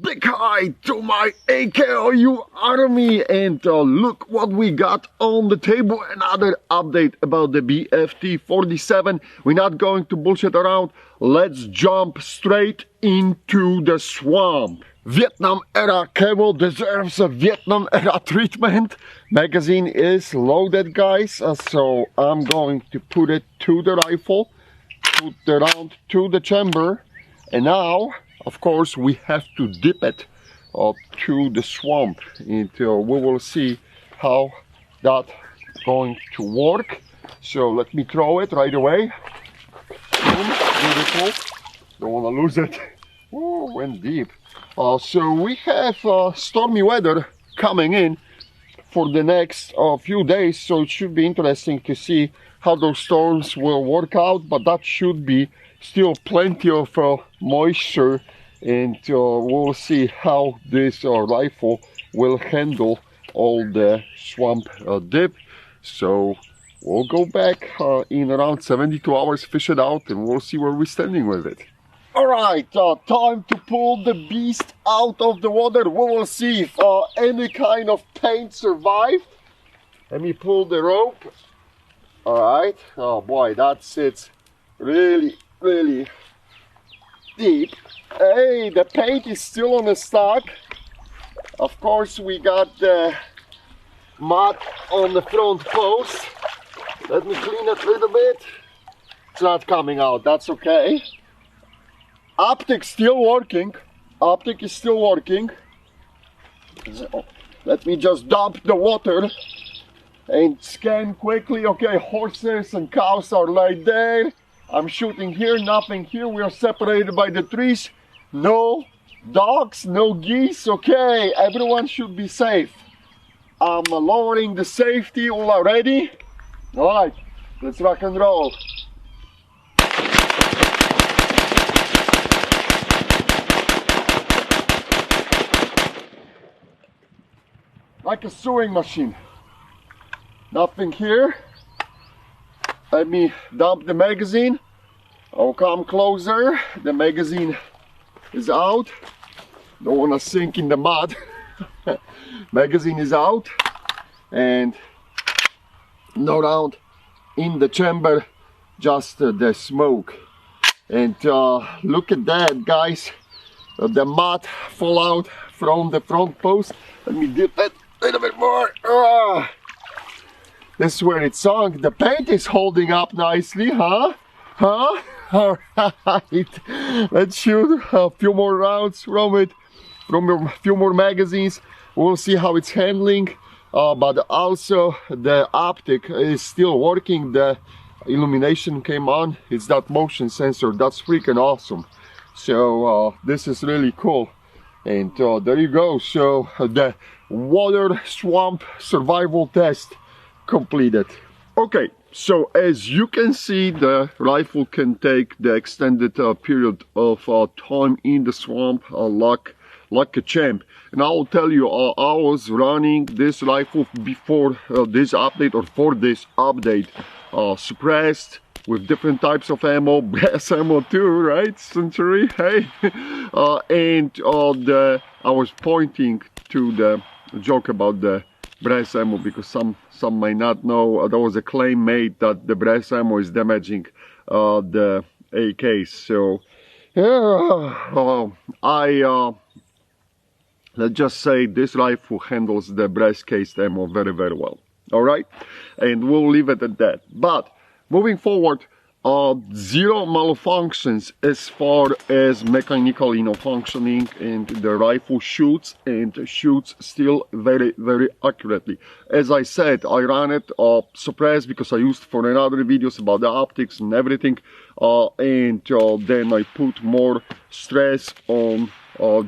Big hi to my AKOU army, and look what we got on the table. Another update about the BFT-47. We're not going to bullshit around. Let's jump straight into the swamp. Vietnam era camo deserves a Vietnam era treatment. Magazine is loaded, guys, so I'm going to put it to the rifle, put the round to the chamber, and now of course we have to dip it to the swamp, and we will see how that's going to work. So let me throw it right away. Boom, beautiful. Don't want to lose it. Oh, went deep. So we have stormy weather coming in for the next few days, so it should be interesting to see how those storms will work out, but that should be still plenty of moisture, and we'll see how this rifle will handle all the swamp dip. So we'll go back in around 72 hours, fish it out, and we'll see where we're standing with it. Alright, time to pull the beast out of the water. We will see if any kind of paint survived. Let me pull the rope. Alright, oh boy, that sits really deep. Hey, the paint is still on the stock. Of course, we got the mud on the front post. Let me clean it a little bit. It's not coming out, that's okay. Optic still working. Optic is still working. So, let me just dump the water and scan quickly. Okay, horses and cows are right there. I'm shooting here, nothing here. We are separated by the trees. No dogs, no geese. Okay, everyone should be safe. I'm lowering the safety already. All right, let's rock and roll. Like a sewing machine. Nothing here. Let me dump the magazine. I'll come closer. The magazine is out. Don't want to sink in the mud. Magazine is out, and no round in the chamber, just the smoke. And look at that, guys. The mud fall out from the front post. Let me dip it a little bit more. This is where it sunk. The paint is holding up nicely, huh? All right. Let's shoot a few more rounds from it, from a few more magazines. We'll see how it's handling. But also the optic is still working. The illumination came on. It's that motion sensor. That's freaking awesome. So this is really cool. And there you go. So the water swamp survival test completed. Okay, so as you can see, the rifle can take the extended period of time in the swamp like a champ. And I will tell you, I was running this rifle before this update, or for this update, suppressed with different types of ammo, brass ammo too, right? Century, hey. And I was pointing to the joke about the brass ammo, because some might not know, there was a claim made that the brass ammo is damaging the AKs. So let's just say this rifle handles the brass cased ammo very well. All right, and we'll leave it at that. But moving forward, zero malfunctions as far as mechanical functioning, and the rifle shoots still very accurately. As I said, I ran it suppressed because I used for another videos about the optics and everything, and then I put more stress on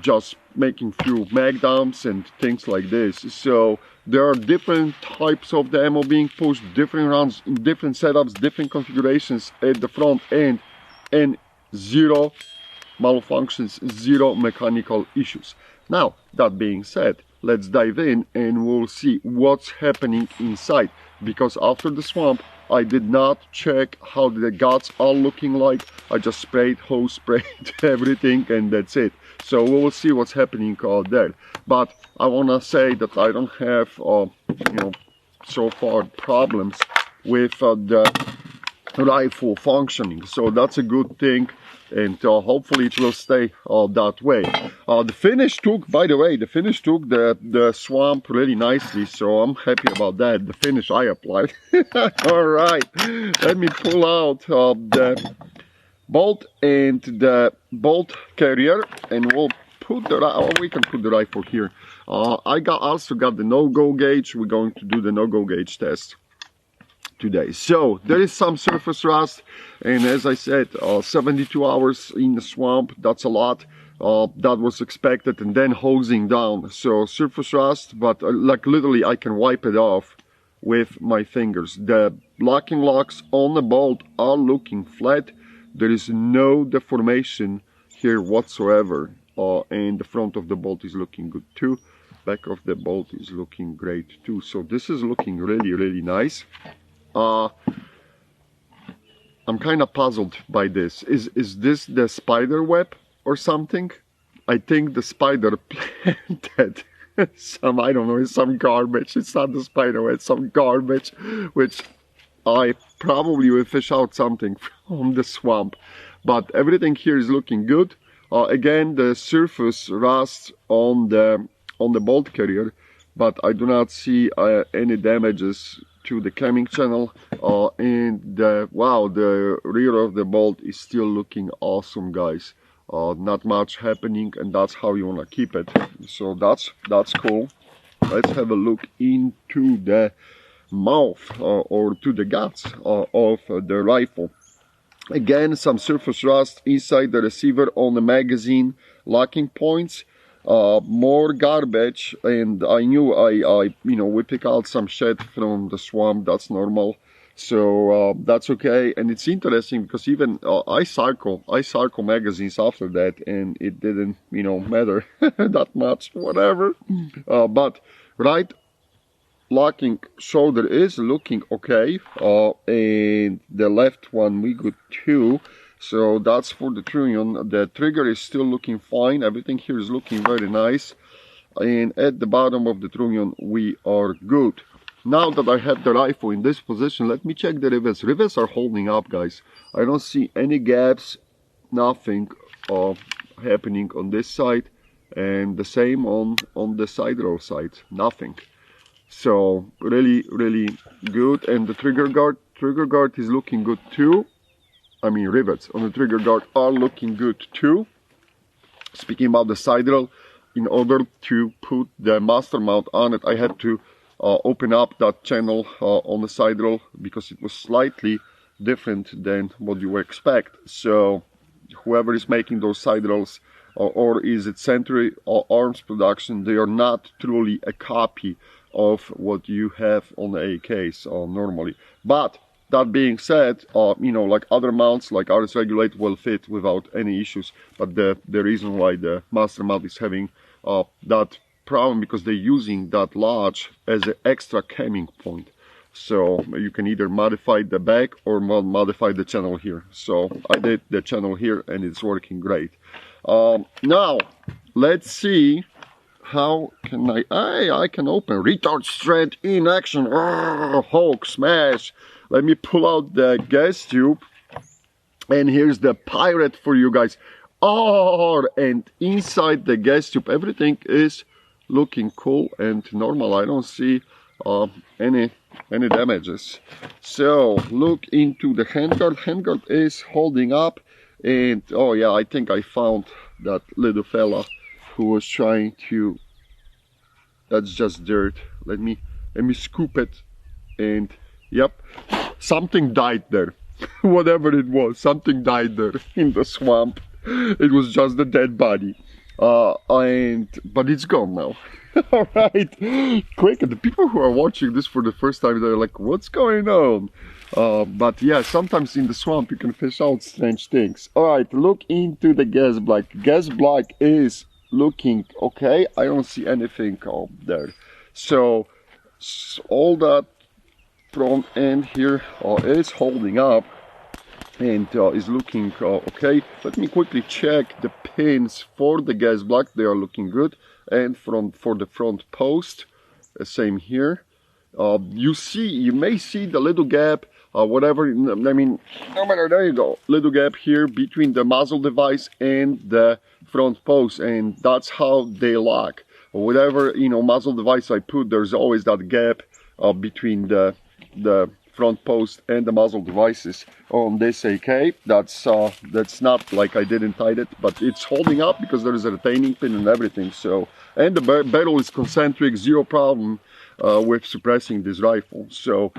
just making few mag dumps and things like this. So there are different types of the ammo being pushed, different rounds in different setups, different configurations at the front end, and zero malfunctions, zero mechanical issues. Now, that being said, let's dive in and we'll see what's happening inside. Because after the swamp, I did not check how the guts are looking like. I just hose sprayed everything, and that's it. So we'll see what's happening there. But I wanna say that I don't have, you know, so far problems with the rifle functioning. So that's a good thing, and hopefully it will stay that way. The finish took, by the way, the swamp really nicely, so I'm happy about that. The finish I applied. All right, let me pull out the bolt and the bolt carrier, and we'll put the we can put the rifle here. I also got the no-go gauge. We're going to do the no-go gauge test today. So there is some surface rust, and as I said, 72 hours in the swamp, that's a lot. That was expected, and then hosing down. So surface rust, but like literally I can wipe it off with my fingers. The locking locks on the bolt are looking flat. There is no deformation here whatsoever, and the front of the bolt is looking good too. Back of the bolt is looking great too. So this is looking really nice. I'm kind of puzzled by this. Is this the spider web or something? I think the spider planted some, I don't know, some garbage. It's not the spider web, it's some garbage, which I probably will fish out something from the swamp. But everything here is looking good. Again, the surface rust on the bolt carrier, but I do not see any damages to the cam channel, and wow, the rear of the bolt is still looking awesome, guys. Not much happening, and that's how you want to keep it. So that's cool. Let's have a look into the mouth or to the guts of the rifle. Again, some surface rust inside the receiver on the magazine locking points. More garbage, and I knew you know, we pick out some shit from the swamp. That's normal, so that's okay. And it's interesting because even I cycle magazines after that, and it didn't, you know, matter that much, whatever. But right locking shoulder is looking okay, and the left one we good too. So that's for the trunnion. The trigger is still looking fine. Everything here is looking very nice. And at the bottom of the trunnion, we are good. Now that I have the rifle in this position, let me check the rivets. Rivets are holding up, guys. I don't see any gaps, nothing happening on this side. And the same on the side row side, nothing. So really good. And the trigger guard is looking good too. I mean, rivets on the trigger guard are looking good too. Speaking about the side rail, in order to put the master mount on it, I had to open up that channel on the side rail because it was slightly different than what you would expect. So whoever is making those side rails, or is it Century or Arms production, they are not truly a copy of what you have on the AKs normally. But that being said, you know, like other mounts, like ours Regulate, will fit without any issues. But the reason why the master mount is having that problem, because they're using that large as an extra camming point. So you can either modify the back or modify the channel here. So I did the channel here, and it's working great. Now let's see. How can I can open retard strength in action. Hulk smash. Let me pull out the gas tube, and here's the pirate for you guys. And inside the gas tube, everything is looking cool and normal. I don't see any damages. So look into the handguard. Handguard is holding up, and oh yeah, I think I found that little fella who was trying to. That's just dirt. Let me scoop it, and yep, something died there. Whatever it was, something died there in the swamp. It was just a dead body, but it's gone now. All right, quick. The people who are watching this for the first time, they're like, "What's going on?" But yeah, sometimes in the swamp you can fish out strange things. All right, look into the gas block. Gas block is looking okay. I don't see anything there. So all that front end here is holding up and is looking okay. Let me quickly check the pins for the gas block. They are looking good, and for the front post, same here. You may see the little gap, whatever, I mean, no matter, there you go, little gap here between the muzzle device and the front post, and that's how they lock. Whatever, you know, muzzle device I put, there's always that gap between the front post and the muzzle devices. On this AK, that's not like I didn't tighten it, but it's holding up because there is a retaining pin and everything. So, and the barrel is concentric, zero problem with suppressing this rifle. So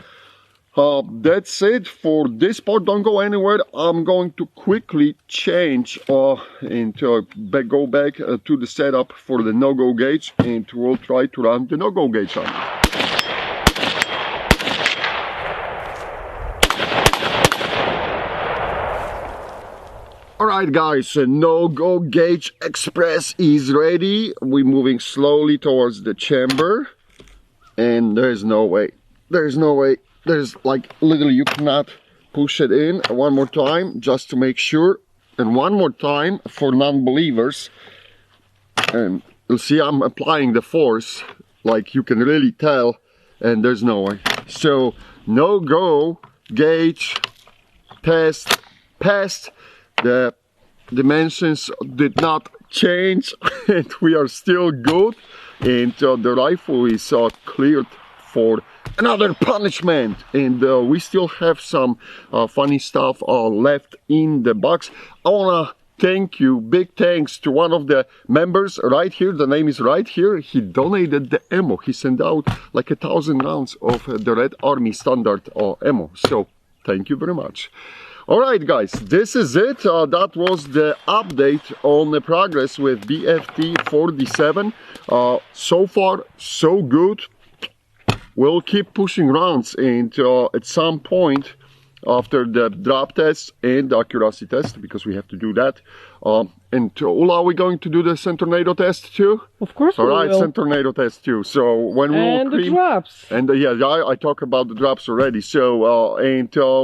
that's it for this part. Don't go anywhere. I'm going to quickly change and go back to the setup for the no-go gauge, and we'll try to run the no-go gauge on it. Alright guys, no-go gauge express is ready. We're moving slowly towards the chamber, and there's no way. There's like literally you cannot push it in. One more time just to make sure, and one more time for non-believers. And you'll see I'm applying the force, like you can really tell, and there's no way. So no-go gauge test passed. The dimensions did not change and we are still good, and the rifle is cleared for another punishment, and we still have some funny stuff left in the box. I wanna thank you, big thanks to one of the members right here, the name is right here. He donated the ammo. He sent out like 1,000 rounds of the Red Army standard ammo, so thank you very much. Alright guys, this is it. That was the update on the progress with BFT47. So far, so good. We'll keep pushing rounds, and at some point after the drop test and the accuracy test, because we have to do that. And Ula, are we going to do the Centornado test too? Of course we will. Alright, Centornado test too. So when we and the drops. And yeah, I talked about the drops already. So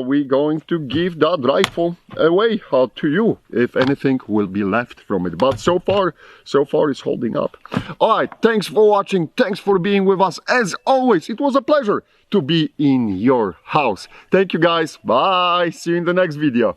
we're going to give that rifle away to you, if anything will be left from it. But so far it's holding up. Alright, thanks for watching. Thanks for being with us. As always, it was a pleasure to be in your house. Thank you guys. Bye. See you in the next video.